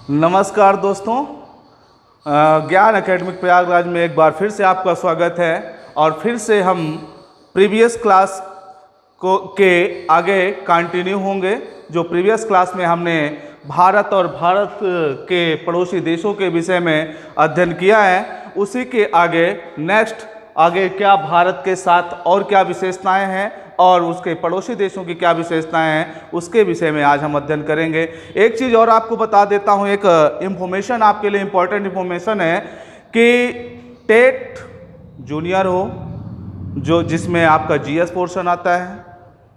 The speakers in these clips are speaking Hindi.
नमस्कार दोस्तों, ज्ञान एकेडमिक प्रयागराज में एक बार फिर से आपका स्वागत है। और फिर से हम प्रीवियस क्लास के आगे कंटिन्यू होंगे। जो प्रीवियस क्लास में हमने भारत और भारत के पड़ोसी देशों के विषय में अध्ययन किया है, उसी के आगे आगे क्या भारत के साथ और क्या विशेषताएं हैं और उसके पड़ोसी देशों की क्या विशेषताएं हैं, उसके विषय में आज हम अध्ययन करेंगे। एक चीज़ और आपको बता देता हूं, एक इन्फॉर्मेशन आपके लिए इम्पोर्टेंट इन्फॉर्मेशन है कि टेट जूनियर हो जिसमें आपका जीएस पोर्शन आता है,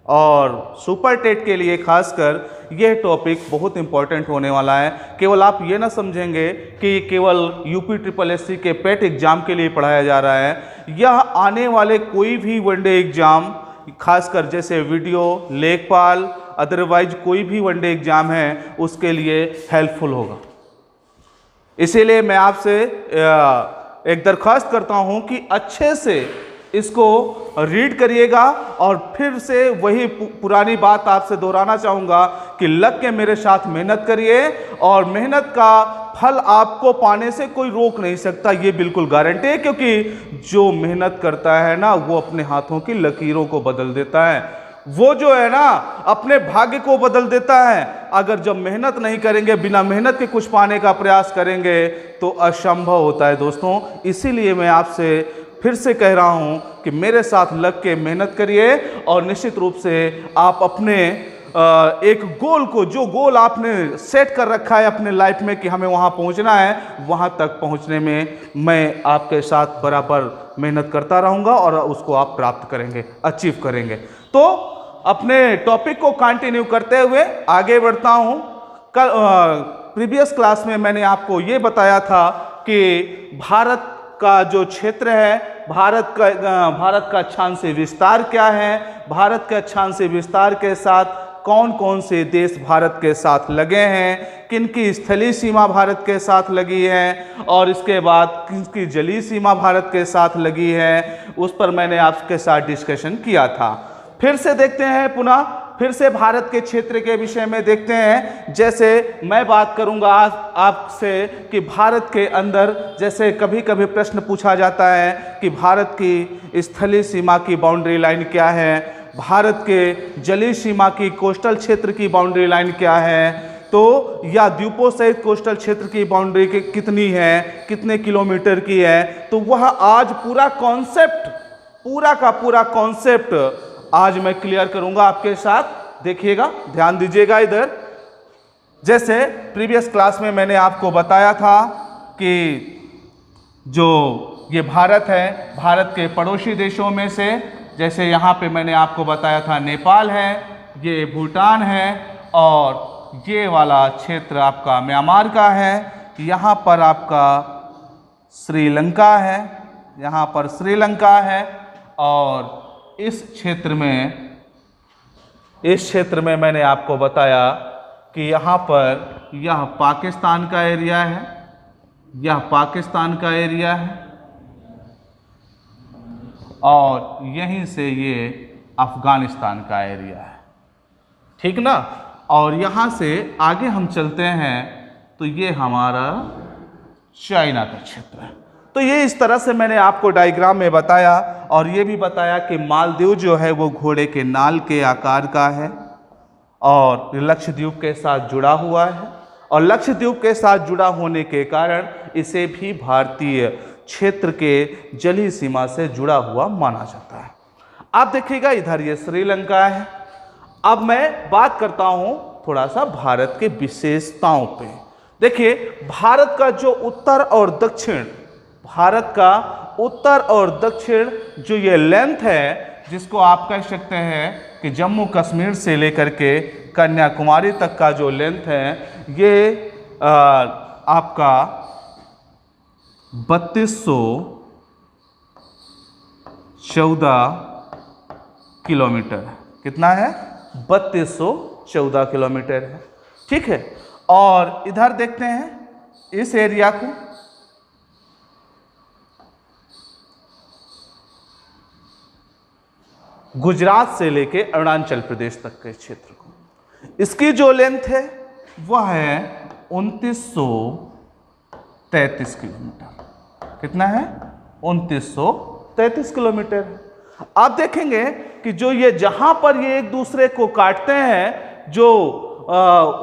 और सुपर टेट के लिए खासकर यह टॉपिक बहुत इंपॉर्टेंट होने वाला है। केवल आप ये ना समझेंगे कि केवल यूपी ट्रिपल एससी के पेट एग्जाम के लिए पढ़ाया जा रहा है। यह आने वाले कोई भी वनडे एग्जाम, खासकर जैसे वीडियो, लेखपाल, अदरवाइज कोई भी वनडे एग्जाम है, उसके लिए हेल्पफुल होगा। इसीलिए मैं आपसे एक दरख्वास्त करता हूं कि अच्छे से इसको रीड करिएगा। और फिर से वही पुरानी बात आपसे दोहराना चाहूँगा कि लग के मेरे साथ मेहनत करिए, और मेहनत का फल आपको पाने से कोई रोक नहीं सकता, ये बिल्कुल गारंटी है। क्योंकि जो मेहनत करता है ना, वो अपने हाथों की लकीरों को बदल देता है, वो जो है ना अपने भाग्य को बदल देता है। अगर जब मेहनत नहीं करेंगे, बिना मेहनत के कुछ पाने का प्रयास करेंगे, तो असंभव होता है दोस्तों। इसीलिए मैं आपसे फिर से कह रहा हूं कि मेरे साथ लग के मेहनत करिए, और निश्चित रूप से आप अपने एक गोल को, जो गोल आपने सेट कर रखा है अपने लाइफ में कि हमें वहां पहुंचना है, वहां तक पहुंचने में मैं आपके साथ बराबर मेहनत करता रहूंगा और उसको आप प्राप्त करेंगे, अचीव करेंगे। तो अपने टॉपिक को कंटिन्यू करते हुए आगे बढ़ता हूं। कल प्रीवियस क्लास में मैंने आपको ये बताया था कि भारत का जो क्षेत्र है, भारत का अक्षांशीय विस्तार क्या है, भारत के अक्षांशीय विस्तार के साथ कौन कौन से देश भारत के साथ लगे हैं, किनकी स्थलीय सीमा भारत के साथ लगी है, और इसके बाद किनकी जलीय सीमा भारत के साथ लगी है, उस पर मैंने आपके साथ डिस्कशन किया था। फिर से देखते हैं, पुनः फिर से भारत के क्षेत्र के विषय में देखते हैं। जैसे मैं बात करूंगा आपसे कि भारत के अंदर, जैसे कभी कभी प्रश्न पूछा जाता है कि भारत की स्थलीय सीमा की बाउंड्री लाइन क्या है, भारत के जलीय सीमा की कोस्टल क्षेत्र की बाउंड्री लाइन क्या है, तो या द्वीपों सहित कोस्टल क्षेत्र की बाउंड्री कितनी है, कितने किलोमीटर की है, तो वह आज पूरा कॉन्सेप्ट, पूरा का पूरा कॉन्सेप्ट आज मैं क्लियर करूंगा आपके साथ। देखिएगा, ध्यान दीजिएगा इधर। जैसे प्रीवियस क्लास में मैंने आपको बताया था कि जो ये भारत है, भारत के पड़ोसी देशों में से, जैसे यहाँ पे मैंने आपको बताया था नेपाल है, ये भूटान है, और ये वाला क्षेत्र आपका म्यांमार का है, यहाँ पर आपका श्रीलंका है, यहाँ पर श्रीलंका है, और इस क्षेत्र में मैंने आपको बताया कि यहाँ पर यह पाकिस्तान का एरिया है, यह पाकिस्तान का एरिया है, और यहीं से ये अफगानिस्तान का एरिया है, ठीक ना। और यहाँ से आगे हम चलते हैं तो ये हमारा चाइना का क्षेत्र है। तो ये इस तरह से मैंने आपको डायग्राम में बताया, और ये भी बताया कि मालदीव जो है वो घोड़े के नाल के आकार का है, और लक्षद्वीप के साथ जुड़ा हुआ है, और लक्षद्वीप के साथ जुड़ा होने के कारण इसे भी भारतीय क्षेत्र के जलीय सीमा से जुड़ा हुआ माना जाता है। आप देखिएगा, इधर ये श्रीलंका है। अब मैं बात करता हूं थोड़ा सा भारत के विशेषताओं पे। देखिए, भारत का जो उत्तर और दक्षिण, भारत का उत्तर और दक्षिण जो ये लेंथ है, जिसको आप कह सकते हैं कि जम्मू कश्मीर से लेकर के कन्याकुमारी तक का जो लेंथ है, ये आपका 3214 किलोमीटर है। कितना है? 3214 किलोमीटर है, ठीक है। और इधर देखते हैं इस एरिया को, गुजरात से लेके अरुणाचल प्रदेश तक के क्षेत्र को, इसकी जो लेंथ है वह है 2933 किलोमीटर। कितना है? 2933 किलोमीटर। आप देखेंगे कि जो ये जहां पर ये एक दूसरे को काटते हैं, जो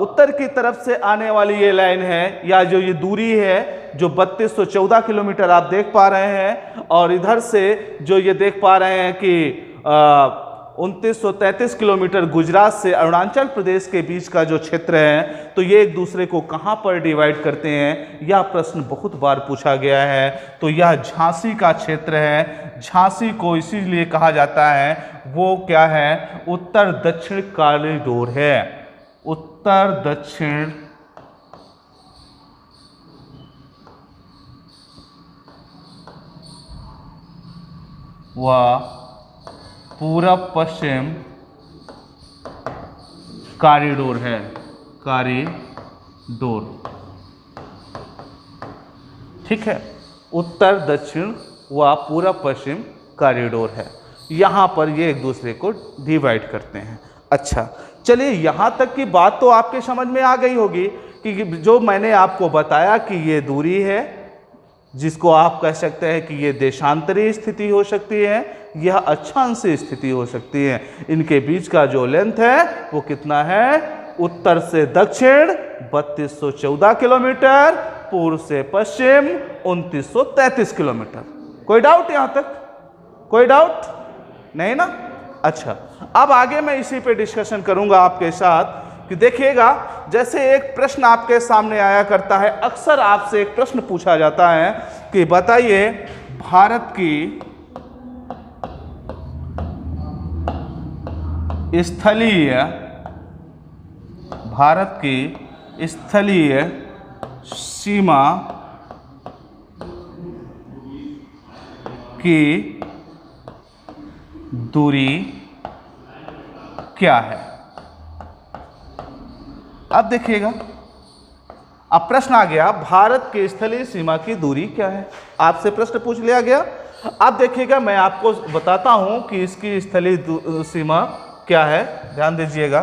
उत्तर की तरफ से आने वाली ये लाइन है, या जो ये दूरी है जो 3214 किलोमीटर आप देख पा रहे हैं, और इधर से जो ये देख पा रहे हैं कि 2933 किलोमीटर गुजरात से अरुणाचल प्रदेश के बीच का जो क्षेत्र है, तो ये एक दूसरे को कहाँ पर डिवाइड करते हैं, यह प्रश्न बहुत बार पूछा गया है। तो यह झांसी का क्षेत्र है। झांसी को इसीलिए कहा जाता है, वो क्या है? उत्तर दक्षिण कॉरिडोर है। उत्तर दक्षिण व पूरब पश्चिम कॉरिडोर है। कॉरिडोर, ठीक है। उत्तर दक्षिण व पूरब पश्चिम कॉरिडोर है। यहां पर ये एक दूसरे को डिवाइड करते हैं। अच्छा, चलिए यहां तक की बात तो आपके समझ में आ गई होगी कि जो मैंने आपको बताया कि ये दूरी है, जिसको आप कह सकते हैं कि ये देशांतरी स्थिति हो सकती है, यह अक्षांशीय स्थिति हो सकती है। इनके बीच का जो लेंथ है वो कितना है? उत्तर से दक्षिण 3214 किलोमीटर, पूर्व से पश्चिम 2933 किलोमीटर। कोई डाउट यहां तक? कोई डाउट नहीं ना? अच्छा, अब आगे मैं इसी पे डिस्कशन करूंगा आपके साथ कि देखिएगा, जैसे एक प्रश्न आपके सामने आया करता है, अक्सर आपसे एक प्रश्न पूछा जाता है कि बताइए भारत की स्थलीय सीमा की दूरी क्या है? अब देखिएगा, अब प्रश्न आ गया, भारत की स्थलीय सीमा की दूरी क्या है? आपसे प्रश्न पूछ लिया गया। अब देखिएगा, मैं आपको बताता हूं कि इसकी स्थलीय सीमा क्या है। ध्यान दीजिएगा।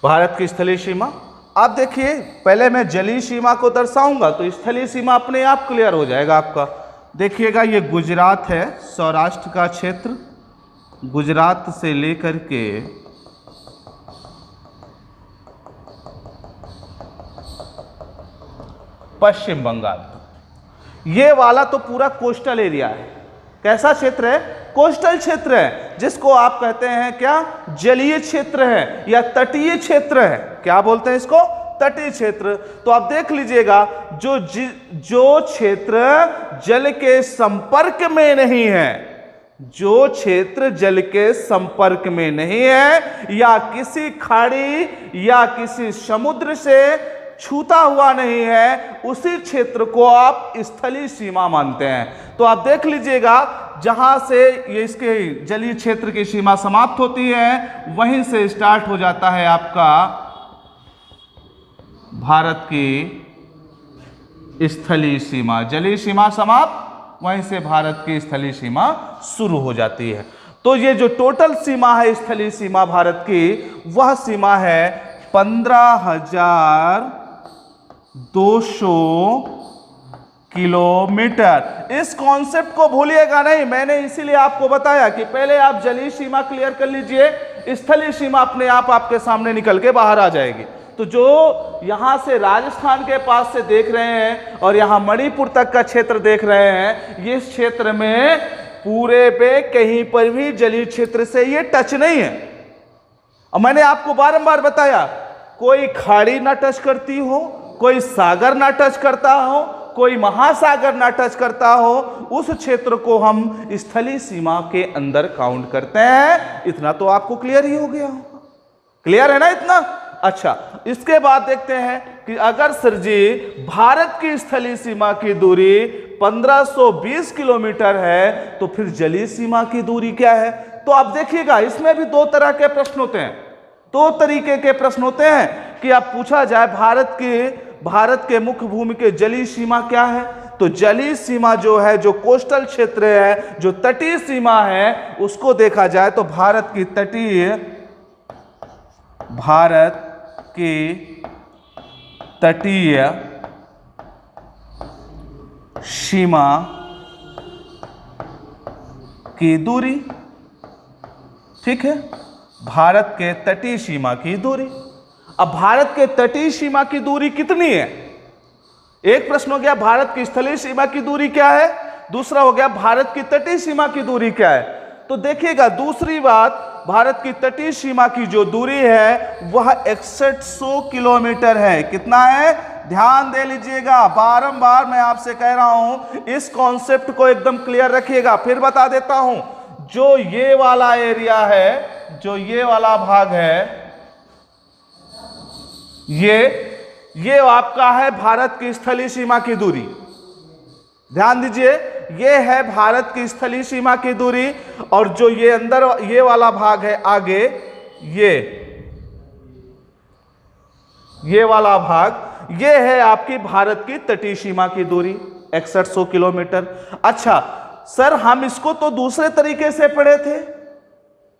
भारत की स्थलीय सीमा, आप देखिए, पहले मैं जलीय सीमा को दर्शाऊंगा तो स्थलीय सीमा अपने आप क्लियर हो जाएगा आपका। देखिएगा, ये गुजरात है, सौराष्ट्र का क्षेत्र, गुजरात से लेकर के पश्चिम बंगाल, ये वाला तो पूरा कोस्टल एरिया है। कैसा क्षेत्र है? कोस्टल क्षेत्र है, जिसको आप कहते हैं क्या? जलीय क्षेत्र है या तटीय क्षेत्र है। क्या बोलते हैं इसको? तटीय क्षेत्र। तो आप देख लीजिएगा, जो क्षेत्र जल के संपर्क में नहीं है, जो क्षेत्र जल के संपर्क में नहीं है, या किसी खाड़ी या किसी समुद्र से छूता हुआ नहीं है, उसी क्षेत्र को आप स्थलीय सीमा मानते हैं। तो आप देख लीजिएगा, जहां से ये इसके जलीय क्षेत्र की सीमा समाप्त होती है, वहीं से स्टार्ट हो जाता है आपका भारत की स्थलीय सीमा। जलीय सीमा समाप्त, वहीं से भारत की स्थलीय सीमा शुरू हो जाती है। तो ये जो टोटल सीमा है स्थलीय सीमा भारत की, वह सीमा है 15,200 किलोमीटर। इस कॉन्सेप्ट को भूलिएगा नहीं, मैंने इसीलिए आपको बताया कि पहले आप जलीय सीमा क्लियर कर लीजिए, स्थलीय सीमा अपने आप आपके सामने निकल के बाहर आ जाएगी। तो जो यहां से राजस्थान के पास से देख रहे हैं और यहां मणिपुर तक का क्षेत्र देख रहे हैं, ये क्षेत्र में पूरे पे कहीं पर भी जलीय क्षेत्र से ये टच नहीं है। और मैंने आपको बारंबार बताया, कोई खाड़ी ना टच करती हो, कोई सागर ना टच करता हो, कोई महासागर ना टच करता हो, उस क्षेत्र को हम स्थलीय सीमा के अंदर काउंट करते हैं। इतना तो आपको क्लियर ही हो गया होगा। क्लियर है ना इतना? अच्छा, इसके बाद देखते हैं कि अगर सर जी भारत की स्थलीय सीमा की दूरी 1520 किलोमीटर है, तो फिर जलीय सीमा की दूरी क्या है? तो आप देखिएगा, इसमें भी दो तरह के प्रश्न होते हैं, दो तरीके के प्रश्न होते हैं कि आप पूछा जाए भारत के मुख्य भूमि के जलीय सीमा क्या है, तो जलीय सीमा जो है, जो कोस्टल क्षेत्र है, जो तटीय सीमा है, उसको देखा जाए तो भारत की तटीय सीमा की दूरी, ठीक है, भारत के तटीय सीमा की दूरी। अब भारत के तटीय सीमा की दूरी कितनी है? एक प्रश्न हो गया भारत की स्थलीय सीमा की दूरी क्या है, दूसरा हो गया भारत की तटीय सीमा की दूरी क्या है। तो देखिएगा, दूसरी बात, भारत की तटीय सीमा की जो दूरी है वह 6100 किलोमीटर है। कितना है? ध्यान दे लीजिएगा, बारंबार मैं आपसे कह रहा हूं, इस कॉन्सेप्ट को एकदम क्लियर रखिएगा। फिर बता देता हूं, जो ये वाला एरिया है, जो ये वाला भाग है, ये आपका है भारत की स्थलीय सीमा की दूरी। ध्यान दीजिए, ये है भारत की स्थलीय सीमा की दूरी, और जो ये अंदर ये वाला भाग है आगे, ये वाला भाग, ये है आपकी भारत की तटीय सीमा की दूरी 6100 किलोमीटर। अच्छा सर, हम इसको तो दूसरे तरीके से पढ़े थे।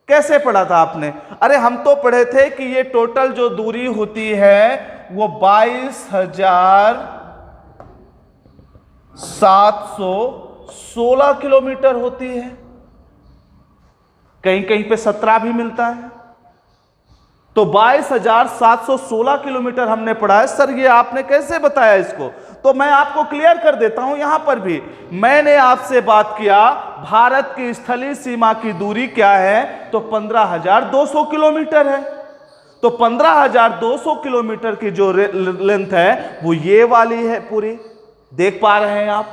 कैसे पढ़ा था आपने? अरे हम तो पढ़े थे कि ये टोटल जो दूरी होती है वो 22,716 किलोमीटर होती है। कहीं कहीं पे 17 भी मिलता है। तो 22,716 किलोमीटर हमने पढ़ा है। सर ये आपने कैसे बताया इसको? तो मैं आपको क्लियर कर देता हूं। यहां पर भी मैंने आपसे बात किया भारत की स्थलीय सीमा की दूरी क्या है, तो 15,200 किलोमीटर है। तो 15,200 किलोमीटर की जो लेंथ है वो ये वाली है पूरी, देख पा रहे हैं आप।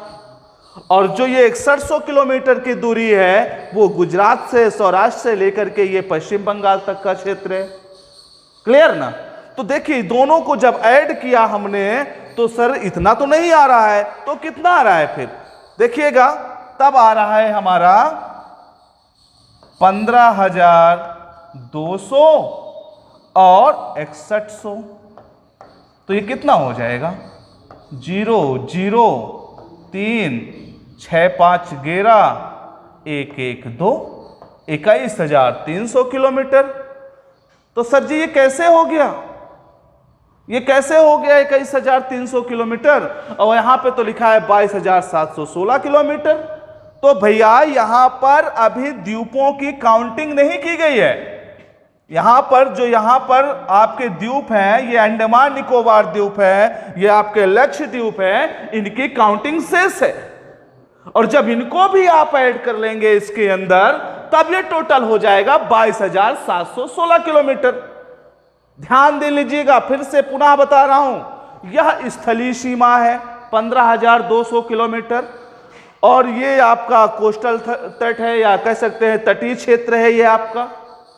और जो ये 6100 किलोमीटर की दूरी है वो गुजरात से, सौराष्ट्र से लेकर के ये पश्चिम बंगाल तक का क्षेत्र है। क्लियर ना? तो देखिए, दोनों को जब ऐड किया हमने तो सर इतना तो नहीं आ रहा है, तो कितना आ रहा है फिर? देखिएगा, तब आ रहा है हमारा 15,200 और 6100। तो ये कितना हो जाएगा? 0 0 3 6 5 11 1 1 2 21,300 किलोमीटर। तो सर जी ये कैसे हो गया? ये कैसे हो गया 21,300 किलोमीटर? और यहां पे तो लिखा है 22,716 किलोमीटर। तो भैया यहां पर अभी द्वीपों की काउंटिंग नहीं की गई है। यहां पर जो यहां पर आपके द्वीप हैं, ये अंडमान निकोबार द्वीप है, ये आपके लक्षद्वीप है, इनकी काउंटिंग शेष है। और जब इनको भी आप ऐड कर लेंगे इसके अंदर, तब ये टोटल हो जाएगा 22,716 किलोमीटर। ध्यान दे लीजिएगा, फिर से पुनः बता रहा हूं, यह स्थलीय सीमा है 15,200 किलोमीटर, और ये आपका कोस्टल तट है, या कह सकते हैं तटीय क्षेत्र है, ये आपका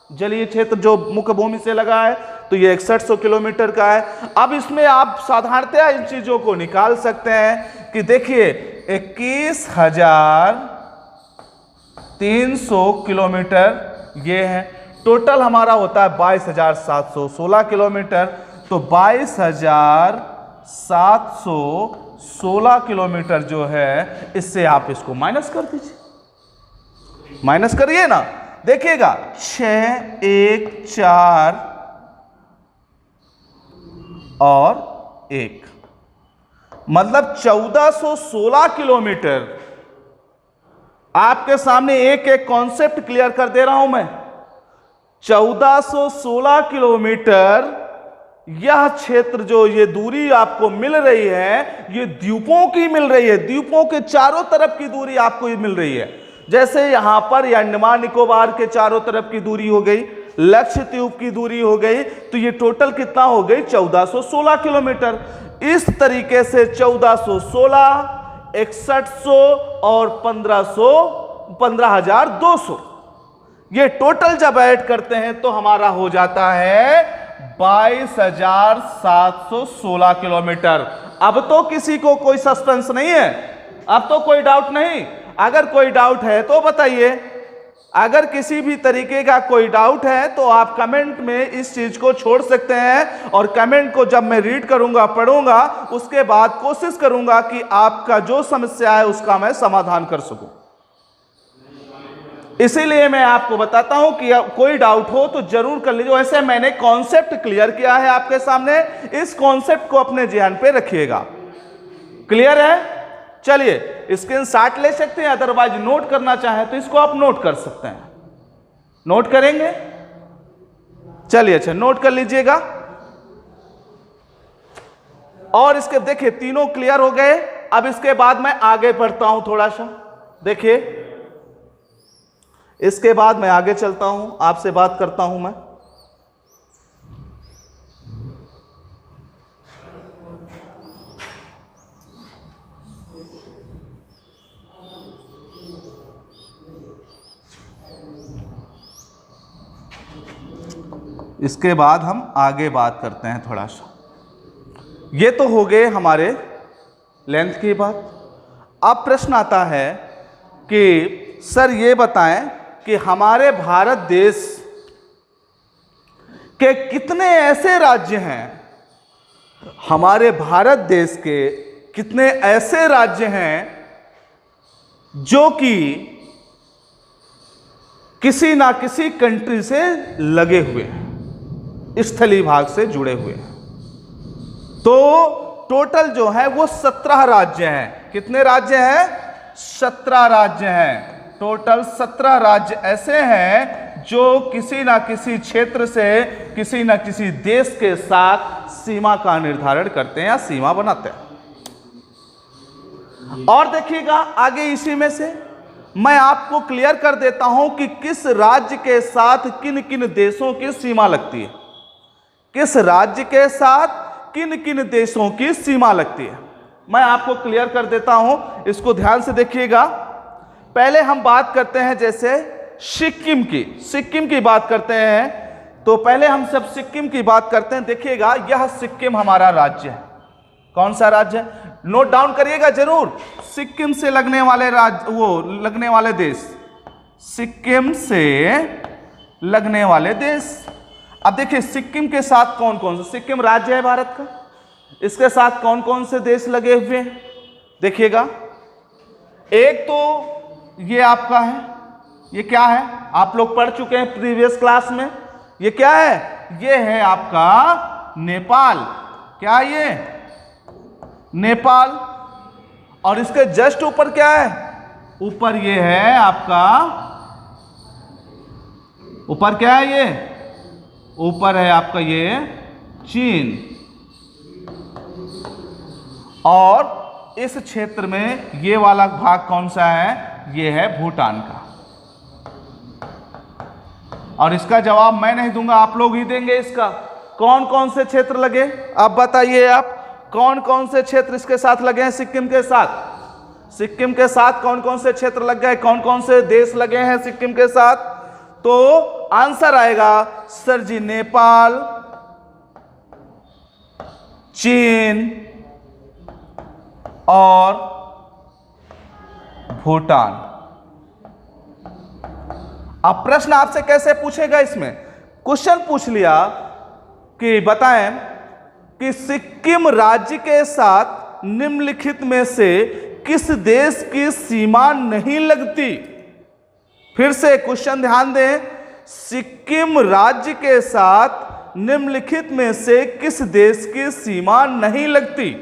जलीय क्षेत्र जो मुख्य भूमि से लगा है। तो ये 6100 किलोमीटर का है। अब इसमें आप साधारणतया इन चीजों को निकाल सकते हैं कि देखिए 21,300 किलोमीटर ये है, टोटल हमारा होता है 22,716 किलोमीटर। तो 22,716 किलोमीटर जो है, इससे आप इसको माइनस कर दीजिए, माइनस करिए ना। देखिएगा 6 1 4 और 1, मतलब 1416 किलोमीटर। आपके सामने एक एक कॉन्सेप्ट क्लियर कर दे रहा हूं मैं। 1416 किलोमीटर यह क्षेत्र, जो ये दूरी आपको मिल रही है, ये द्वीपों की मिल रही है। द्वीपों के चारों तरफ की दूरी आपको ये मिल रही है। जैसे यहां पर अंडमान निकोबार के चारों तरफ की दूरी हो गई, लक्षद्वीप की दूरी हो गई, तो ये टोटल कितना हो गई? 1416 किलोमीटर। इस तरीके से 1416, 6100 और 15,200, ये टोटल जब ऐड करते हैं तो हमारा हो जाता है 22,716 किलोमीटर। अब तो किसी को कोई सस्पेंस नहीं है, अब तो कोई डाउट नहीं। अगर कोई डाउट है तो बताइए, अगर किसी भी तरीके का कोई डाउट है तो आप कमेंट में इस चीज को छोड़ सकते हैं, और कमेंट को जब मैं रीड करूंगा, पढ़ूंगा, उसके बाद कोशिश करूंगा कि आपका जो समस्या है उसका मैं समाधान कर सकूं। इसीलिए मैं आपको बताता हूं कि कोई डाउट हो तो जरूर कर लीजिए। वैसे मैंने कॉन्सेप्ट क्लियर किया है आपके सामने, इस कॉन्सेप्ट को अपने ध्यान पे रखिएगा। क्लियर है? चलिए स्क्रीनशॉट ले सकते हैं, अदरवाइज नोट करना चाहे तो इसको आप नोट कर सकते हैं। नोट करेंगे? चलिए अच्छा, नोट कर लीजिएगा। और इसके देखिए तीनों क्लियर हो गए। अब इसके बाद मैं आगे बढ़ता हूं थोड़ा सा, देखिए इसके बाद मैं आगे चलता हूं, आपसे बात करता हूं मैं। इसके बाद हम आगे बात करते हैं थोड़ा सा। ये तो हो गए हमारे लेंथ की बात। अब प्रश्न आता है कि सर ये बताएं कि हमारे भारत देश के कितने ऐसे राज्य हैं, हमारे भारत देश के कितने ऐसे राज्य हैं जो कि किसी ना किसी कंट्री से लगे हुए हैं, स्थलीय भाग से जुड़े हुए हैं। तो टोटल जो है वो 17 राज्य हैं। कितने राज्य हैं? 17 राज्य हैं। टोटल 17 राज्य ऐसे हैं जो किसी ना किसी क्षेत्र से किसी ना किसी देश के साथ सीमा का निर्धारण करते हैं या सीमा बनाते हैं। और देखिएगा आगे इसी में से मैं आपको क्लियर कर देता हूं कि किस राज्य के साथ किन किन देशों की सीमा लगती है, किस राज्य के साथ किन किन देशों की सीमा लगती है। मैं आपको क्लियर कर देता हूं, इसको ध्यान से देखिएगा। पहले हम बात करते हैं जैसे सिक्किम की बात करते हैं। तो पहले हम सब सिक्किम की बात करते हैं। देखिएगा यह सिक्किम हमारा राज्य है। कौन सा राज्य है? नोट डाउन करिएगा जरूर। सिक्किम से लगने वाले राज्य, वो लगने वाले देश, सिक्किम से लगने वाले देश। अब देखिए सिक्किम के साथ कौन कौन से, सिक्किम राज्य है भारत का, इसके साथ कौन कौन से देश लगे हुए हैं देखिएगा। एक तो ये आपका है, ये क्या है आप लोग पढ़ चुके हैं प्रीवियस क्लास में। ये क्या है? ये है आपका नेपाल। क्या है ये? नेपाल। और इसके जस्ट ऊपर क्या है? ऊपर ये है आपका, ऊपर क्या है ये? ऊपर है आपका ये चीन। और इस क्षेत्र में ये वाला भाग कौन सा है? ये है भूटान का। और इसका जवाब मैं नहीं दूंगा, आप लोग ही देंगे इसका। कौन कौन से क्षेत्र लगे आप बताइए, आप कौन कौन से क्षेत्र इसके साथ लगे हैं? सिक्किम के साथ, सिक्किम के साथ कौन कौन से क्षेत्र लग गए, कौन कौन से देश लगे हैं सिक्किम के साथ? तो आंसर आएगा सर जी नेपाल, चीन और भूटान। अब प्रश्न आपसे कैसे पूछेगा? इसमें क्वेश्चन पूछ लिया कि बताएं कि सिक्किम राज्य के साथ निम्नलिखित में से किस देश की सीमा नहीं लगती। फिर से क्वेश्चन ध्यान दें, सिक्किम राज्य के साथ निम्नलिखित में से किस देश की सीमा नहीं लगती।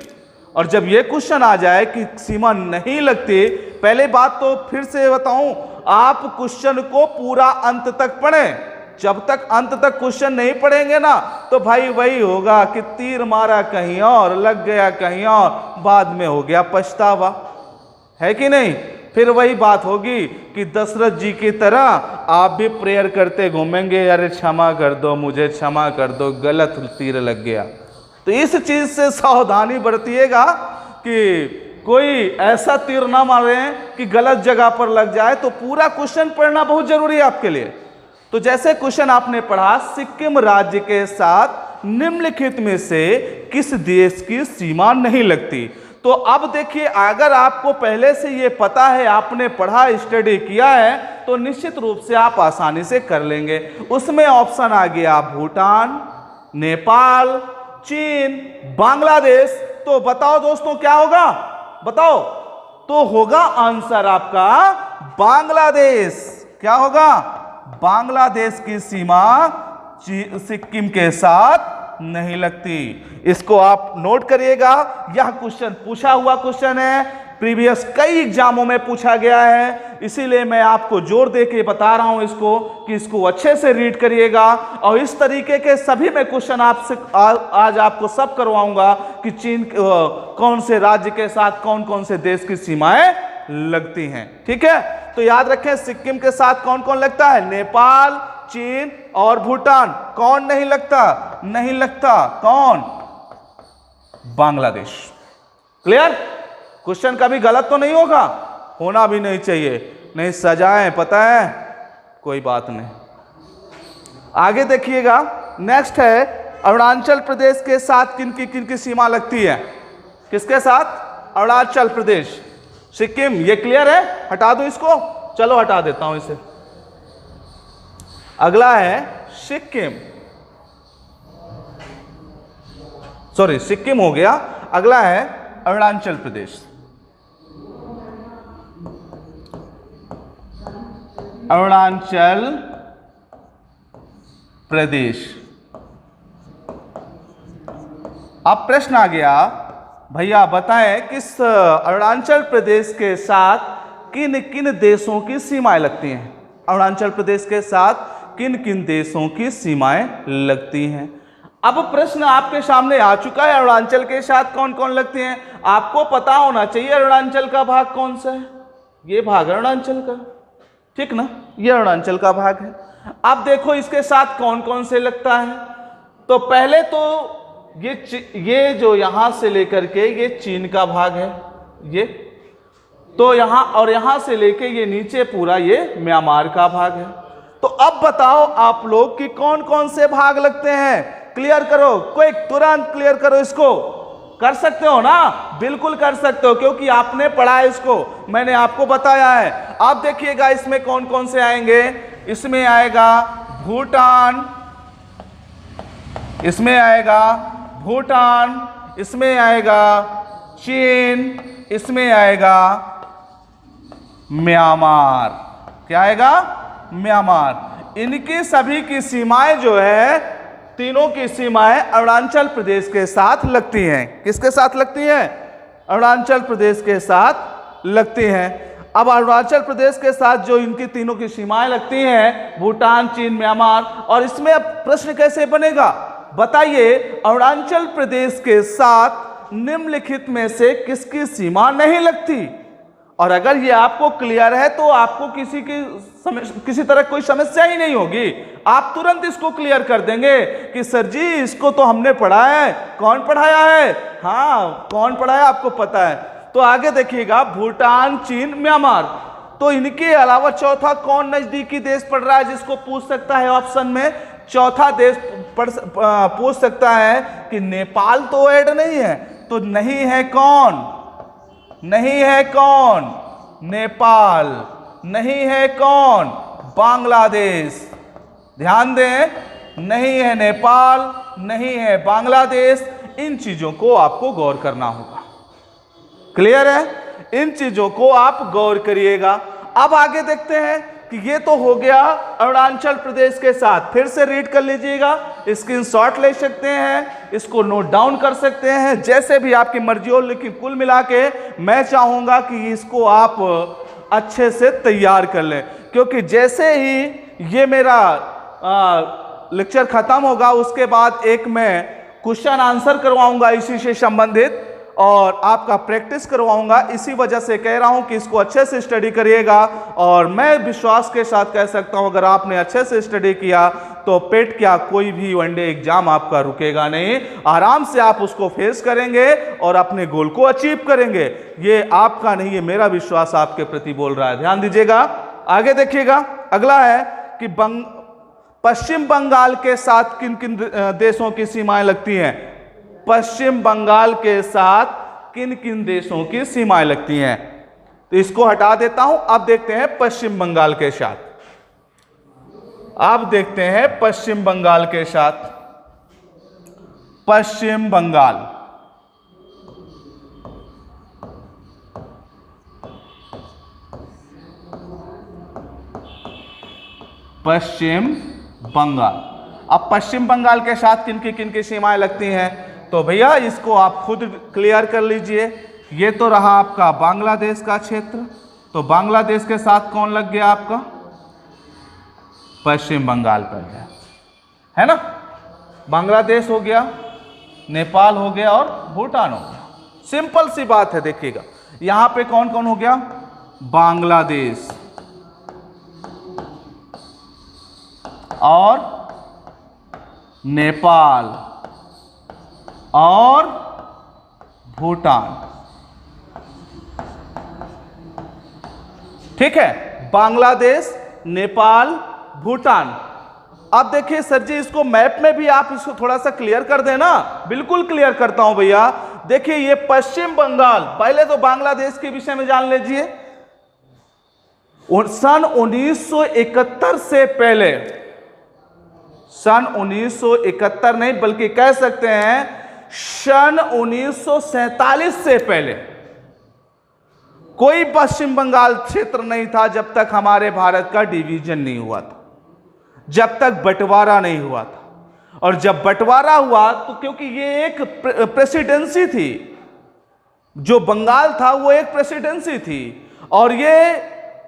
और जब यह क्वेश्चन आ जाए कि सीमा नहीं लगती, पहले बात तो फिर से बताऊं, आप क्वेश्चन को पूरा अंत तक पढ़ें। जब तक अंत तक क्वेश्चन नहीं पढ़ेंगे ना तो भाई वही होगा कि तीर मारा कहीं और लग गया कहीं और, बाद में हो गया पछतावा, है कि नहीं? फिर वही बात होगी कि दशरथ जी की तरह आप भी प्रेयर करते घूमेंगे, अरे क्षमा कर दो, मुझे क्षमा कर दो, गलत तीर लग गया। तो इस चीज से सावधानी बरतिएगा कि कोई ऐसा तीर ना मारे कि गलत जगह पर लग जाए। तो पूरा क्वेश्चन पढ़ना बहुत जरूरी है आपके लिए। तो जैसे क्वेश्चन आपने पढ़ा, सिक्किम राज्य के साथ निम्नलिखित में से किस देश की सीमा नहीं लगती, तो अब देखिए, अगर आपको पहले से ये पता है, आपने पढ़ा स्टडी किया है, तो निश्चित रूप से आप आसानी से कर लेंगे। उसमें ऑप्शन आ गया भूटान, नेपाल, चीन, बांग्लादेश। तो बताओ दोस्तों क्या होगा, बताओ। तो होगा आंसर आपका बांग्लादेश। क्या होगा, बांग्लादेश की सीमा सिक्किम के साथ नहीं लगती। इसको आप नोट करिएगा, यह क्वेश्चन पूछा हुआ क्वेश्चन है, प्रीवियस कई एग्जामों में पूछा गया है, इसीलिए मैं आपको जोर दे के बता रहा हूं इसको कि इसको अच्छे से रीड करिएगा। और इस तरीके के सभी मैं क्वेश्चन आपसे आज आपको सब करवाऊंगा कि चीन कौन से राज्य के साथ कौन कौन से देश की सीमाएं लगती हैं। ठीक है, तो याद रखें, सिक्किम के साथ कौन कौन लगता है, नेपाल, चीन और भूटान। कौन नहीं लगता, नहीं लगता, कौन, बांग्लादेश। क्लियर, क्वेश्चन कभी गलत तो नहीं होगा, होना भी नहीं चाहिए, नहीं सजाएं, पता है, कोई बात नहीं। आगे देखिएगा, नेक्स्ट है अरुणाचल प्रदेश के साथ किन की सीमा लगती है, किसके साथ, अरुणाचल प्रदेश, सिक्किम। ये क्लियर है, हटा दूं इसको, चलो हटा देता हूं इसे। अगला है सिक्किम, सॉरी सिक्किम हो गया, अगला है अरुणाचल प्रदेश। अरुणाचल प्रदेश। अब प्रश्न आ गया, भैया बताएं किस अरुणाचल प्रदेश के साथ किन किन देशों की सीमाएं लगती हैं। अरुणाचल प्रदेश के साथ किन किन देशों की सीमाएं लगती हैं। अब प्रश्न आपके सामने आ चुका है, अरुणाचल के साथ कौन कौन लगती हैं। आपको पता होना चाहिए अरुणाचल का भाग कौन सा है, ये भाग अरुणाचल का, ठीक ना, ये अरुणाचल का भाग है। अब देखो इसके साथ कौन कौन से लगता है। तो पहले तो ये जो यहां से लेकर के ये चीन का भाग है, ये तो यहां, और यहां से लेके ये नीचे पूरा ये म्यांमार का भाग है। तो अब बताओ आप लोग कि कौन कौन से भाग लगते हैं, क्लियर करो, कोई तुरंत क्लियर करो इसको। कर सकते हो ना, बिल्कुल कर सकते हो, क्योंकि आपने पढ़ा है इसको, मैंने आपको बताया है। आप देखिएगा इसमें कौन कौन से आएंगे, इसमें आएगा भूटान, इसमें आएगा भूटान, इसमें आएगा चीन, इसमें आएगा म्यांमार। क्या आएगा, म्यांमार। इनकी सभी की सीमाएं जो है, तीनों की सीमाएं अरुणाचल प्रदेश के साथ लगती हैं। किसके साथ लगती हैं, अरुणाचल प्रदेश के साथ लगती हैं। अब अरुणाचल प्रदेश के साथ जो इनकी तीनों की सीमाएं लगती हैं, भूटान, चीन, म्यांमार, और इसमें अब प्रश्न कैसे बनेगा, बताइए अरुणाचल प्रदेश के साथ निम्नलिखित में से किसकी सीमा नहीं लगती। और अगर ये आपको क्लियर है तो आपको किसी तरह कोई समस्या ही नहीं होगी, आप तुरंत इसको क्लियर कर देंगे कि सर जी इसको तो हमने पढ़ा है। कौन पढ़ाया है, हाँ कौन पढ़ाया आपको पता है। तो आगे देखिएगा, भूटान, चीन, म्यांमार। तो इनके अलावा चौथा कौन नजदीकी देश पड़ रहा है जिसको पूछ सकता है ऑप्शन में, चौथा देश पूछ सकता है कि नेपाल तो ऐड नहीं है, तो नहीं है कौन, नहीं है कौन, नेपाल, नहीं है कौन, बांग्लादेश। ध्यान दें, नहीं है नेपाल, नहीं है बांग्लादेश। इन चीजों को आपको गौर करना होगा, क्लियर है, इन चीजों को आप गौर करिएगा। अब आगे देखते हैं कि ये तो हो गया अरुणाचल प्रदेश के साथ। फिर से रीड कर लीजिएगा, स्क्रीनशॉट ले सकते हैं, इसको नोट डाउन कर सकते हैं, जैसे भी आपकी मर्जी हो, लेकिन कुल मिला के मैं चाहूंगा कि इसको आप अच्छे से तैयार कर लें, क्योंकि जैसे ही ये मेरा लेक्चर खत्म होगा उसके बाद एक मैं क्वेश्चन आंसर करवाऊंगा इसी से संबंधित, और आपका प्रैक्टिस करवाऊंगा। इसी वजह से कह रहा हूं कि इसको अच्छे से स्टडी करिएगा। और मैं विश्वास के साथ कह सकता हूं, अगर आपने अच्छे से स्टडी किया तो पेट क्या कोई भी वनडे एग्जाम आपका रुकेगा नहीं, आराम से आप उसको फेस करेंगे और अपने गोल को अचीव करेंगे। ये आपका नहीं, ये मेरा विश्वास आपके प्रति बोल रहा है। ध्यान दीजिएगा, आगे देखिएगा। अगला है कि पश्चिम बंगाल के साथ किन किन देशों की सीमाएं लगती हैं। पश्चिम बंगाल के साथ किन किन देशों की सीमाएं लगती हैं। तो इसको हटा देता हूं। अब देखते हैं पश्चिम बंगाल के साथ। अब देखते हैं पश्चिम बंगाल के साथ। पश्चिम बंगाल, पश्चिम बंगाल। अब पश्चिम बंगाल के साथ किन की सीमाएं लगती हैं, तो भैया इसको आप खुद क्लियर कर लीजिए। ये तो रहा आपका बांग्लादेश का क्षेत्र, तो बांग्लादेश के साथ कौन लग गया आपका, पश्चिम बंगाल पर गया, है ना। बांग्लादेश हो गया, नेपाल हो गया और भूटान हो गया। सिंपल सी बात है। देखिएगा यहां पे कौन कौन हो गया, बांग्लादेश और नेपाल और भूटान। ठीक है, बांग्लादेश, नेपाल, भूटान। अब देखिए सर जी इसको मैप में भी आप इसको थोड़ा सा क्लियर कर देना। बिल्कुल क्लियर करता हूं भैया। देखिए ये पश्चिम बंगाल, पहले तो बांग्लादेश के विषय में जान लीजिए। सन 1971 से पहले, सन 1971 नहीं बल्कि कह सकते हैं सन 1947 से पहले कोई पश्चिम बंगाल क्षेत्र नहीं था जब तक हमारे भारत का डिवीजन नहीं हुआ था, जब तक बंटवारा नहीं हुआ था। और जब बंटवारा हुआ तो क्योंकि ये एक प्रेसिडेंसी थी, जो बंगाल था वो एक प्रेसिडेंसी थी, और ये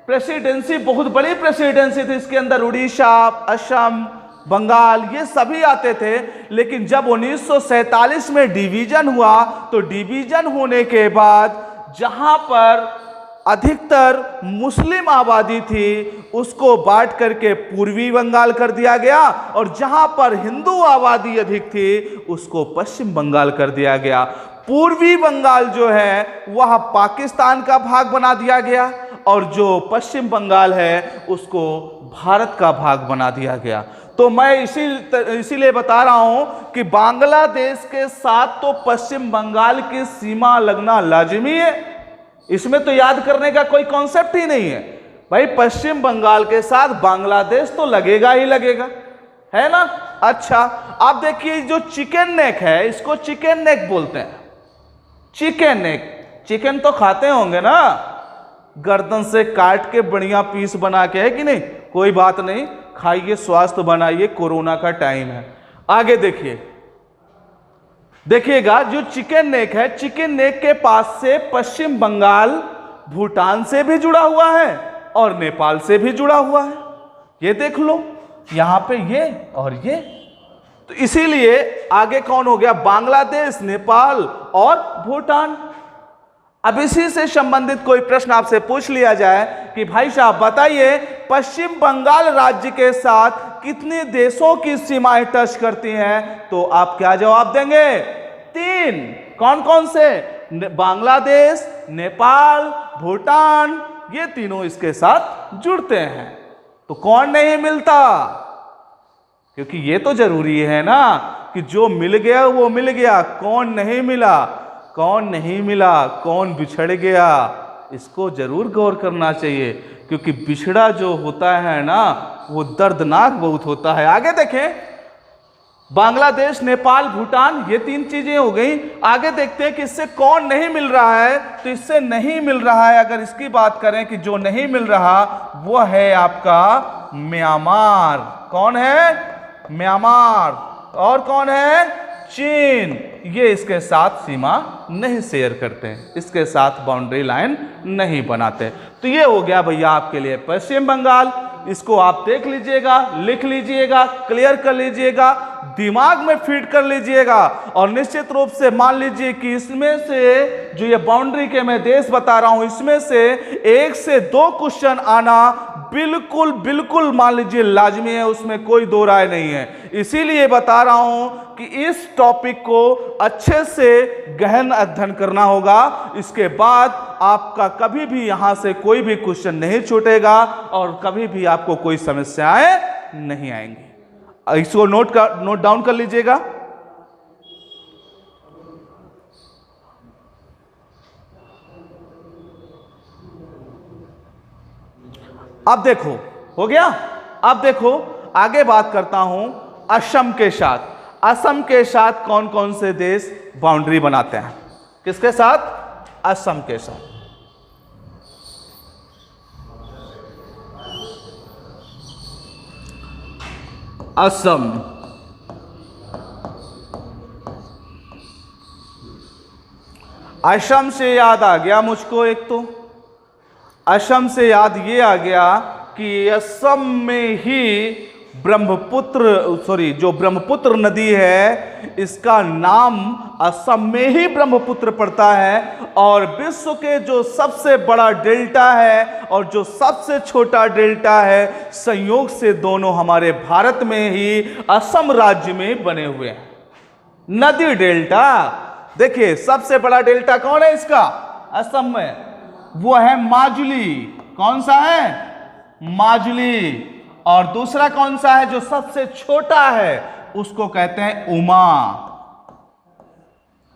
प्रेसिडेंसी बहुत बड़ी प्रेसिडेंसी थी। इसके अंदर उड़ीसा, असम, बंगाल ये सभी आते थे। लेकिन जब 1947 में डिवीजन हुआ तो डिवीजन होने के बाद जहां पर अधिकतर मुस्लिम आबादी थी उसको बांट करके पूर्वी बंगाल कर दिया गया, और जहां पर हिंदू आबादी अधिक थी उसको पश्चिम बंगाल कर दिया गया। पूर्वी बंगाल जो है वह पाकिस्तान का भाग बना दिया गया, और जो पश्चिम बंगाल है उसको भारत का भाग बना दिया गया। तो मैं इसीलिए बता रहा हूं कि बांग्लादेश के साथ तो पश्चिम बंगाल की सीमा लगना लाजिमी है। इसमें तो याद करने का कोई कॉन्सेप्ट ही नहीं है भाई। पश्चिम बंगाल के साथ बांग्लादेश तो लगेगा ही लगेगा, है ना। अच्छा अब देखिए जो चिकन नेक है इसको चिकन नेक बोलते हैं। चिकन नेक, चिकन तो खाते होंगे ना, गर्दन से काट के बढ़िया पीस बना के, है कि नहीं। कोई बात नहीं, खाइए, स्वास्थ्य बनाइए, कोरोना का टाइम है। आगे देखिए, देखिएगा जो चिकन नेक है, चिकन नेक के पास से पश्चिम बंगाल भूटान से भी जुड़ा हुआ है और नेपाल से भी जुड़ा हुआ है। ये देख लो यहां पे ये और ये, तो इसीलिए आगे कौन हो गया, बांग्लादेश, नेपाल और भूटान। अब इसी से संबंधित कोई प्रश्न आपसे पूछ लिया जाए कि भाई साहब बताइए पश्चिम बंगाल राज्य के साथ कितने देशों की सीमाएं टच करती हैं, तो आप क्या जवाब देंगे, 3। कौन कौन से, बांग्लादेश, नेपाल, भूटान, ये तीनों इसके साथ जुड़ते हैं। तो कौन नहीं मिलता, क्योंकि ये तो जरूरी है ना कि जो मिल गया वो मिल गया, कौन नहीं मिला, कौन नहीं मिला, कौन बिछड़ गया, इसको जरूर गौर करना चाहिए। क्योंकि बिछड़ा जो होता है ना वो दर्दनाक बहुत होता है। आगे देखें, बांग्लादेश, नेपाल, भूटान, ये 3 चीजें हो गई। आगे देखते हैं कि इससे कौन नहीं मिल रहा है। तो इससे नहीं मिल रहा है, अगर इसकी बात करें कि जो नहीं मिल रहा वो है आपका म्यांमार। कौन है, म्यांमार। और कौन है, चीन। ये इसके साथ सीमा नहीं शेयर करते हैं, इसके साथ बाउंड्री लाइन नहीं बनाते। तो ये हो गया भैया आपके लिए पश्चिम बंगाल। इसको आप देख लीजिएगा, लिख लीजिएगा, क्लियर कर लीजिएगा, दिमाग में फिट कर लीजिएगा। और निश्चित रूप से मान लीजिए कि इसमें से जो ये बाउंड्री के मैं देश बता रहा हूं, इसमें से 1 से 2 क्वेश्चन आना बिल्कुल बिल्कुल मान लीजिए लाजमी है, उसमें कोई दो राय नहीं है। इसीलिए बता रहा हूं कि इस टॉपिक को अच्छे से गहन अध्ययन करना होगा। इसके बाद आपका कभी भी यहां से कोई भी क्वेश्चन नहीं छूटेगा और कभी भी आपको कोई समस्याएं नहीं आएंगी। इसको नोट डाउन कर लीजिएगा। अब देखो, हो गया। अब देखो आगे बात करता हूं असम के साथ। असम के साथ कौन कौन से देश बाउंड्री बनाते हैं? किसके साथ? असम के साथ। असम, असम से याद आ गया मुझको, एक तो असम से याद ये आ गया कि असम में ही जो ब्रह्मपुत्र नदी है, इसका नाम असम में ही ब्रह्मपुत्र पड़ता है। और विश्व के जो सबसे बड़ा डेल्टा है और जो सबसे छोटा डेल्टा है, संयोग से दोनों हमारे भारत में ही असम राज्य में बने हुए हैं। नदी डेल्टा, देखिए सबसे बड़ा डेल्टा कौन है इसका? असम में, वो है माजुली। कौन सा है? माजुली। और दूसरा कौन सा है जो सबसे छोटा है? उसको कहते हैं उमा।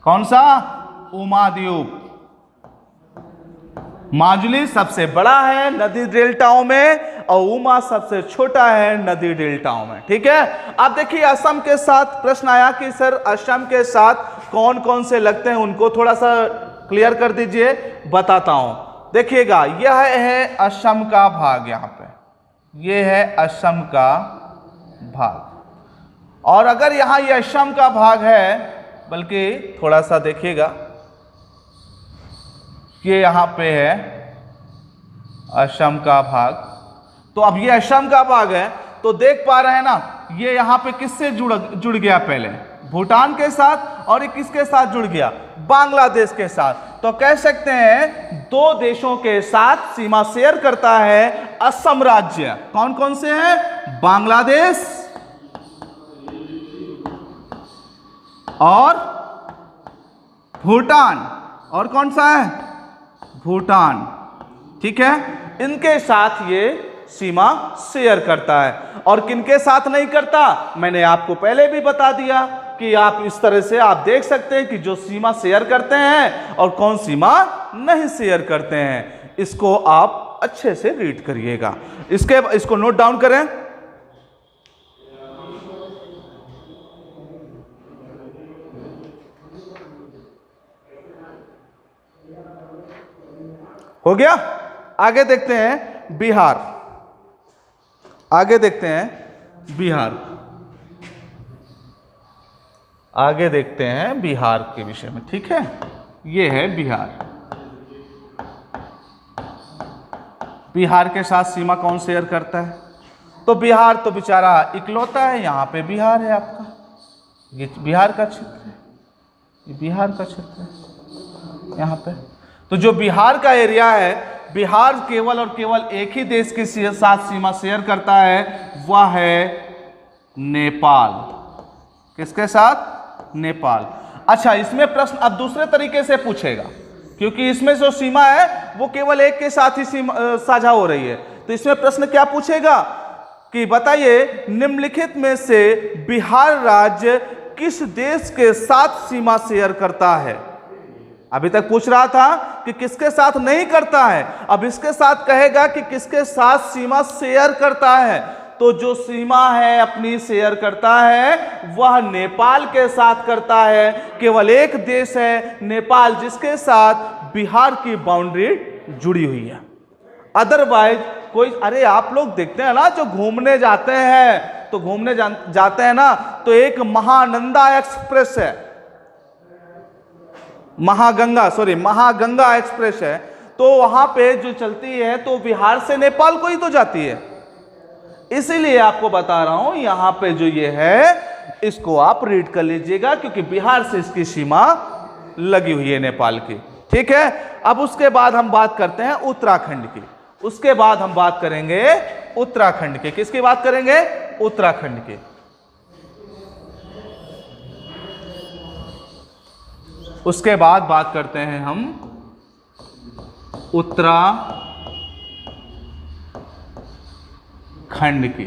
कौन सा? उमा द्वीप। माजुली सबसे बड़ा है नदी डेल्टाओं में और उमा सबसे छोटा है नदी डेल्टाओं में। ठीक है। अब देखिए असम के साथ प्रश्न आया कि सर असम के साथ कौन कौन से लगते हैं, उनको थोड़ा सा क्लियर कर दीजिए, बताता हूं। देखिएगा यह है असम का भाग, यहां पे ये है असम का भाग। और अगर यहां ये असम का भाग है, बल्कि थोड़ा सा देखिएगा, ये यहां पे है असम का भाग। तो अब ये असम का भाग है तो देख पा रहे हैं ना, ये यहां पे किससे जुड़ गया? पहले भूटान के साथ, और ये किसके साथ जुड़ गया? बांग्लादेश के साथ। तो कह सकते हैं दो देशों के साथ सीमा शेयर करता है असम राज्य। कौन कौन से हैं? बांग्लादेश और भूटान। और कौन सा है? भूटान। ठीक है, इनके साथ ये सीमा शेयर करता है। और किनके साथ नहीं करता? मैंने आपको पहले भी बता दिया कि आप इस तरह से आप देख सकते हैं कि जो सीमा शेयर करते हैं और कौन सीमा नहीं शेयर करते हैं। इसको आप अच्छे से रीड करिएगा, इसको नोट डाउन करें। हो गया। आगे देखते हैं बिहार। आगे देखते हैं बिहार। आगे देखते हैं बिहार के विषय में। ठीक है, ये है बिहार। बिहार के साथ सीमा कौन शेयर करता है? तो बिहार तो बेचारा इकलौता है, यहां पे बिहार है आपका, ये बिहार का क्षेत्र है, ये बिहार का क्षेत्र है यहां पे। तो जो बिहार का एरिया है, बिहार केवल और केवल एक ही देश के साथ सीमा शेयर करता है, वह है नेपाल। किसके साथ? नेपाल। अच्छा, इसमें प्रश्न अब दूसरे तरीके से पूछेगा, क्योंकि इसमें जो सीमा है वो केवल एक के साथ ही साझा हो रही है। तो इसमें प्रश्न क्या पूछेगा कि बताइए निम्नलिखित में से बिहार राज्य किस देश के साथ सीमा शेयर करता है? अभी तक पूछ रहा था कि किसके साथ नहीं करता है, अब इसके साथ कहेगा कि किसके साथ सीमा शेयर करता है। तो जो सीमा है अपनी शेयर करता है वह नेपाल के साथ करता है। केवल एक देश है नेपाल जिसके साथ बिहार की बाउंड्री जुड़ी हुई है। अदरवाइज कोई, अरे आप लोग देखते हैं ना जो घूमने जाते हैं, तो घूमने जाते हैं ना, तो एक महानंदा एक्सप्रेस है, महागंगा एक्सप्रेस है, तो वहां पे जो चलती है तो बिहार से नेपाल को ही तो जाती है। इसीलिए आपको बता रहा हूं यहां पे जो ये है इसको आप रीड कर लीजिएगा, क्योंकि बिहार से इसकी सीमा लगी हुई है नेपाल की। ठीक है, अब उसके बाद हम बात करते हैं उत्तराखंड की। उसके बाद हम बात करेंगे उत्तराखंड के। किसकी बात करेंगे? उत्तराखंड के। उसके बाद बात करते हैं हम उत्तराखंड की।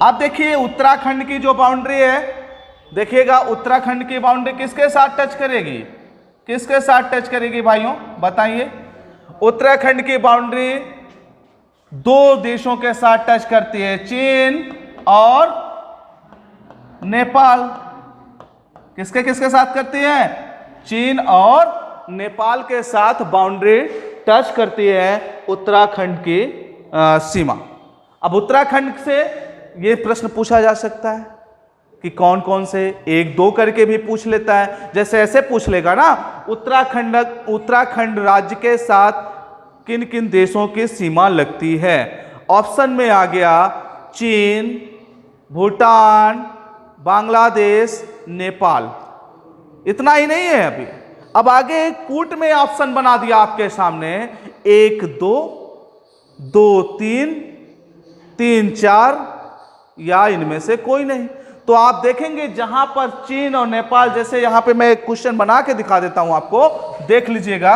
अब देखिए उत्तराखंड की जो बाउंड्री है, देखिएगा उत्तराखंड की बाउंड्री किसके साथ टच करेगी? किसके साथ टच करेगी भाइयों बताइए? उत्तराखंड की बाउंड्री दो देशों के साथ टच करती है, चीन और नेपाल। किसके किसके साथ करती है? चीन और नेपाल के साथ बाउंड्री टच करती है उत्तराखंड की सीमा। अब उत्तराखंड से यह प्रश्न पूछा जा सकता है कि कौन कौन से, एक दो करके भी पूछ लेता है। जैसे ऐसे पूछ लेगा ना, उत्तराखंड राज्य के साथ किन किन देशों की सीमा लगती है? ऑप्शन में आ गया चीन, भूटान, बांग्लादेश, नेपाल। इतना ही नहीं है अभी, अब आगे कूट में ऑप्शन बना दिया आपके सामने, 1 2, 2 3, 3 4 या इनमें से कोई नहीं। तो आप देखेंगे जहां पर चीन और नेपाल, जैसे यहां पे मैं एक क्वेश्चन बना के दिखा देता हूं आपको, देख लीजिएगा।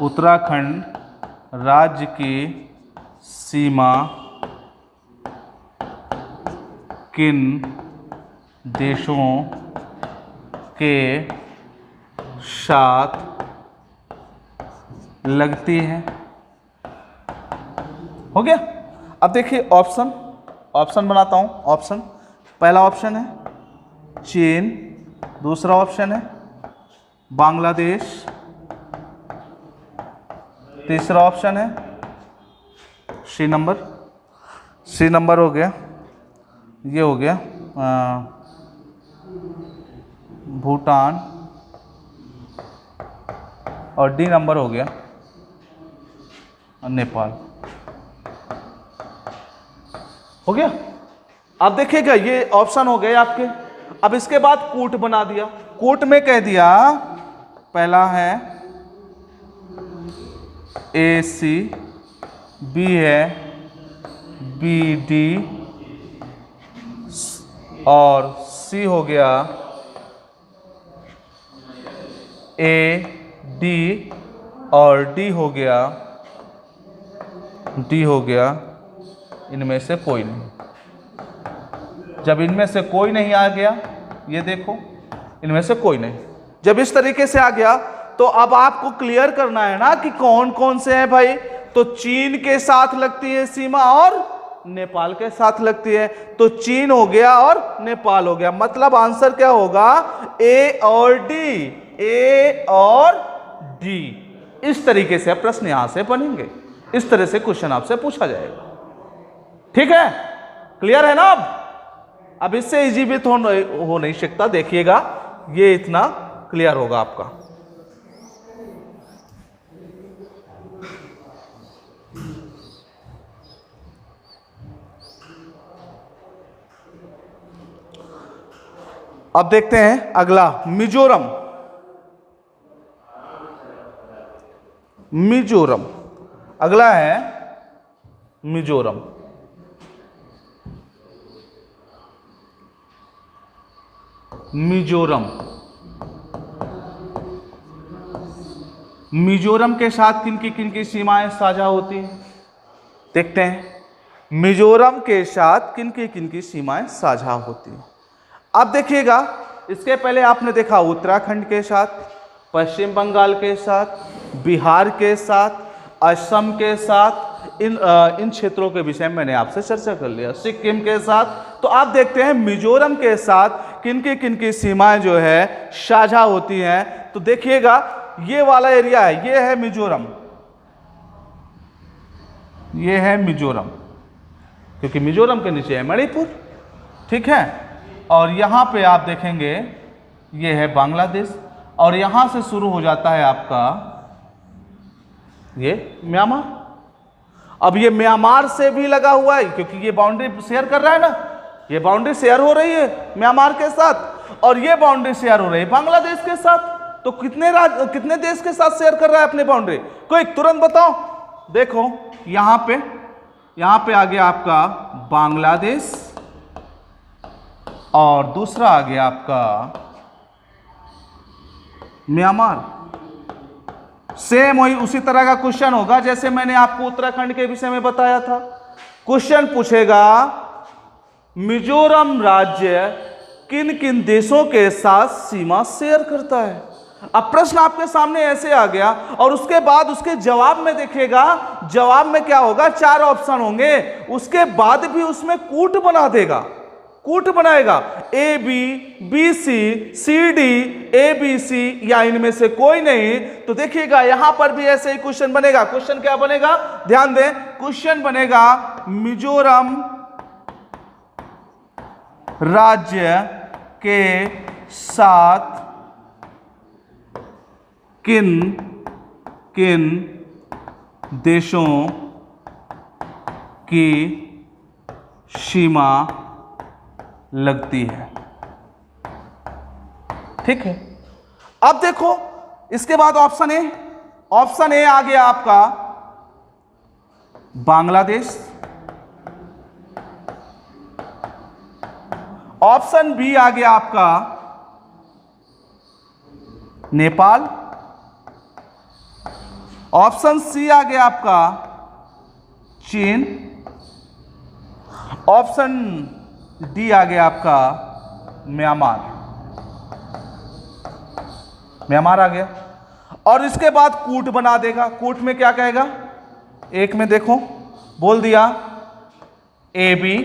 उत्तराखंड राज्य की सीमा किन देशों के साथ लगती है? हो गया। अब देखिए ऑप्शन बनाता हूं। ऑप्शन, पहला ऑप्शन है चीन, दूसरा ऑप्शन है बांग्लादेश, तीसरा ऑप्शन है सी नंबर हो गया, ये हो गया भूटान, और डी नंबर हो गया नेपाल। हो गया। अब देखिएगा ये ऑप्शन हो गए आपके। अब इसके बाद कूट बना दिया। कूट में कह दिया, पहला है ए सी, बी है बी डी, और सी हो गया ए डी, और डी हो गया इनमें से कोई नहीं। जब इनमें से कोई नहीं आ गया, ये देखो इनमें से कोई नहीं, जब इस तरीके से आ गया तो अब आपको क्लियर करना है ना कि कौन कौन से हैं भाई। तो चीन के साथ लगती है सीमा और नेपाल के साथ लगती है, तो चीन हो गया और नेपाल हो गया। मतलब आंसर क्या होगा? ए और डी, ए और डी। इस तरीके से प्रश्न यहां से बनेंगे, इस तरह से क्वेश्चन आपसे पूछा जाएगा। ठीक है, क्लियर है ना? अब इससे इजी भी तो हो नहीं सकता। देखिएगा ये इतना क्लियर होगा आपका। अब देखते हैं अगला, मिजोरम। अगला है मिजोरम। मिजोरम के साथ किन की सीमाएं साझा होती हैं? देखते हैं मिजोरम के साथ किन की सीमाएं साझा होती हैं। अब देखिएगा, इसके पहले आपने देखा उत्तराखंड के साथ, पश्चिम बंगाल के साथ, बिहार के साथ, असम के साथ, इन क्षेत्रों के विषय में मैंने आपसे चर्चा कर लिया, सिक्किम के साथ। तो आप देखते हैं मिजोरम के साथ किन की सीमाएं जो है साझा होती हैं। तो देखिएगा ये वाला एरिया है, ये है मिजोरम, ये है मिजोरम, क्योंकि मिजोरम के नीचे है मणिपुर। ठीक है, और यहां पे आप देखेंगे ये है बांग्लादेश, और यहां से शुरू हो जाता है आपका ये म्यांमार। अब ये म्यांमार से भी लगा हुआ है, क्योंकि ये बाउंड्री शेयर कर रहा है ना, ये बाउंड्री शेयर हो रही है म्यांमार के साथ, और ये बाउंड्री शेयर हो रही है बांग्लादेश के साथ। तो कितने देश के साथ शेयर कर रहा है अपनी बाउंड्री? कोई तुरंत बताओ। देखो यहां पे आ गया आपका बांग्लादेश, और दूसरा आ गया आपका म्यांमार। सेम वही उसी तरह का क्वेश्चन होगा जैसे मैंने आपको उत्तराखंड के विषय में बताया था। क्वेश्चन पूछेगा मिजोरम राज्य किन किन देशों के साथ सीमा शेयर करता है। अब प्रश्न आपके सामने ऐसे आ गया और उसके बाद उसके जवाब में देखिएगा, जवाब में क्या होगा, 4 ऑप्शन होंगे, उसके बाद भी उसमें कूट बना देगा, कूट बनाएगा, A B, B C, C D, A B C या इनमें से कोई नहीं। तो देखिएगा यहां पर भी ऐसे ही क्वेश्चन बनेगा। क्वेश्चन क्या बनेगा, ध्यान दें, क्वेश्चन बनेगा मिजोरम राज्य के साथ किन किन देशों की सीमा लगती है। ठीक है, अब देखो इसके बाद ऑप्शन ए, ऑप्शन ए आ गया आपका बांग्लादेश, ऑप्शन बी आ गया आपका नेपाल, ऑप्शन सी आ गया आपका चीन, ऑप्शन डी आ गया आपका म्यांमार, म्यांमार आ गया। और इसके बाद कूट बना देगा। कूट में क्या कहेगा, एक में देखो बोल दिया ए बी,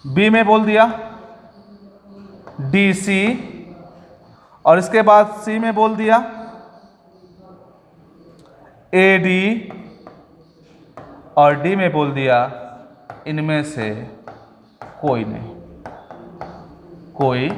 बी में बोल दिया डी सी, और इसके बाद सी में बोल दिया ए डी, और डी में बोल दिया इनमें से कोई नहीं, कोई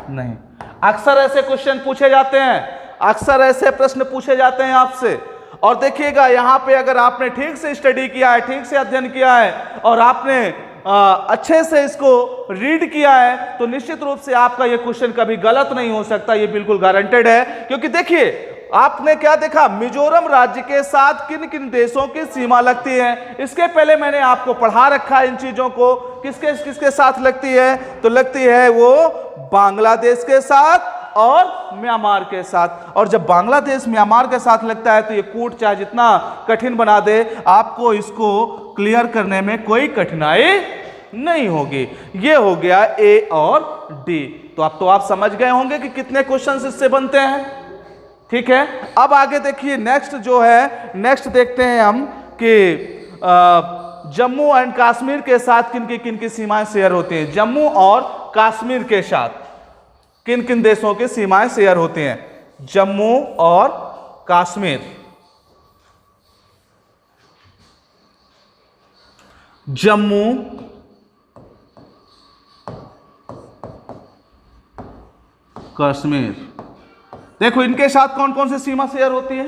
नहीं। अक्सर ऐसे क्वेश्चन पूछे जाते हैं, अक्सर ऐसे प्रश्न पूछे जाते हैं आपसे। और देखिएगा यहां पे अगर आपने ठीक से स्टडी किया है, ठीक से अध्ययन किया है और आपने अच्छे से इसको रीड किया है तो निश्चित रूप से आपका यह क्वेश्चन कभी गलत नहीं हो सकता, यह बिल्कुल गारंटेड है। क्योंकि देखिए आपने क्या देखा, मिजोरम राज्य के साथ किन किन देशों की सीमा लगती है। इसके पहले मैंने आपको पढ़ा रखा है इन चीजों को, किसके किसके साथ लगती है, तो लगती है वो बांग्लादेश के साथ और म्यांमार के साथ। और जब बांग्लादेश म्यांमार के साथ लगता है तो ये कूट चाहे जितना कठिन बना दे, आपको इसको क्लियर करने में कोई कठिनाई नहीं होगी। ये हो गया ए और डी। तो अब तो आप समझ गए होंगे कि कितने क्वेश्चंस इससे बनते हैं। ठीक है, अब आगे देखिए नेक्स्ट जो है, नेक्स्ट देखते हैं हम कि जम्मू एंड कश्मीर के साथ किन की सीमाएं शेयर होती हैं। जम्मू और कश्मीर के साथ किन किन देशों की सीमाएं शेयर होती हैं। जम्मू और कश्मीर, जम्मू कश्मीर, देखो इनके साथ कौन कौन सी सीमा शेयर होती है।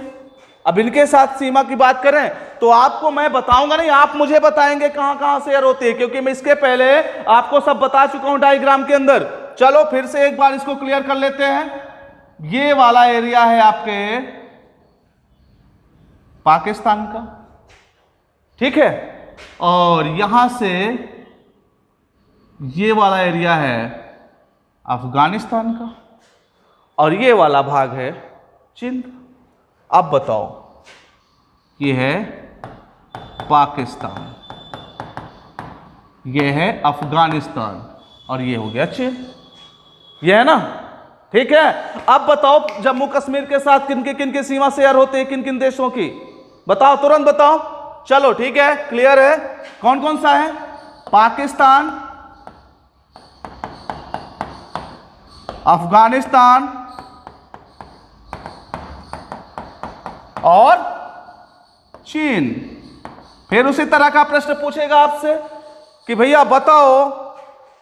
अब इनके साथ सीमा की बात करें तो आपको मैं बताऊंगा नहीं, आप मुझे बताएंगे कहां कहां शेयर होती है, क्योंकि मैं इसके पहले आपको सब बता चुका हूं डायग्राम के अंदर। चलो फिर से एक बार इसको क्लियर कर लेते हैं। ये वाला एरिया है आपके पाकिस्तान का, ठीक है, और यहां से ये वाला एरिया है अफगानिस्तान का, और ये वाला भाग है चीन। अब बताओ, ये है पाकिस्तान, ये है अफगानिस्तान, और ये हो गया चीन। ये है ना, ठीक है। अब बताओ जम्मू कश्मीर के साथ किन की सीमा शेयर होती है, किन किन देशों की, बताओ, तुरंत बताओ। चलो ठीक है, क्लियर है, कौन कौन सा है, पाकिस्तान, अफगानिस्तान और चीन। फिर उसी तरह का प्रश्न पूछेगा आपसे कि भैया बताओ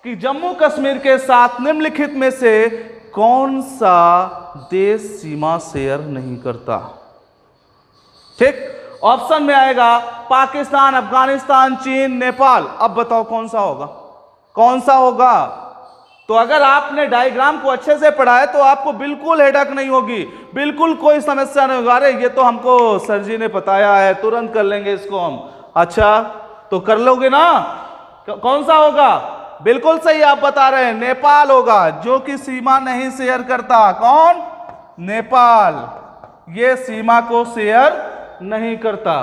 कि जम्मू कश्मीर के साथ निम्नलिखित में से कौन सा देश सीमा शेयर नहीं करता। ठीक, ऑप्शन में आएगा पाकिस्तान, अफगानिस्तान, चीन, नेपाल। अब बताओ कौन सा होगा, कौन सा होगा। तो अगर आपने डायग्राम को अच्छे से पढ़ा है तो आपको बिल्कुल हेडक नहीं होगी, बिल्कुल कोई समस्या नहीं होगा। अरे ये तो हमको सर जी ने बताया है, तुरंत कर लेंगे इसको हम। अच्छा तो कर लोगे ना, कौन सा होगा, बिल्कुल सही आप बता रहे हैं, नेपाल होगा, जो कि सीमा नहीं शेयर करता। कौन, नेपाल, ये सीमा को शेयर नहीं करता,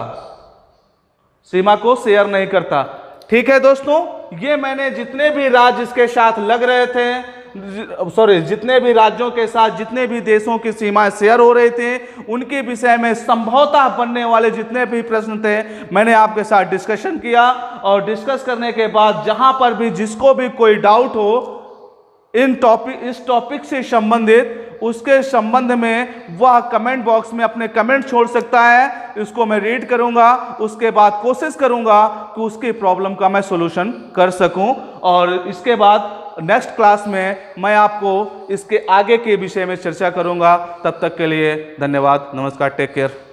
सीमा को शेयर नहीं करता। ठीक है दोस्तों, ये मैंने जितने भी राज्य इसके साथ लग रहे थे, जितने भी राज्यों के साथ जितने भी देशों की सीमाएं शेयर हो रहे थे, उनके विषय में संभवतः बनने वाले जितने भी प्रश्न थे मैंने आपके साथ डिस्कशन किया। और डिस्कस करने के बाद जहां पर भी जिसको भी कोई डाउट हो इस टॉपिक से संबंधित, उसके संबंध में वह कमेंट बॉक्स में अपने कमेंट छोड़ सकता है। इसको मैं रीड करूंगा, उसके बाद कोशिश करूंगा कि उसकी प्रॉब्लम का मैं सॉल्यूशन कर सकूं। और इसके बाद नेक्स्ट क्लास में मैं आपको इसके आगे के विषय में चर्चा करूंगा। तब तक के लिए धन्यवाद, नमस्कार, टेक केयर।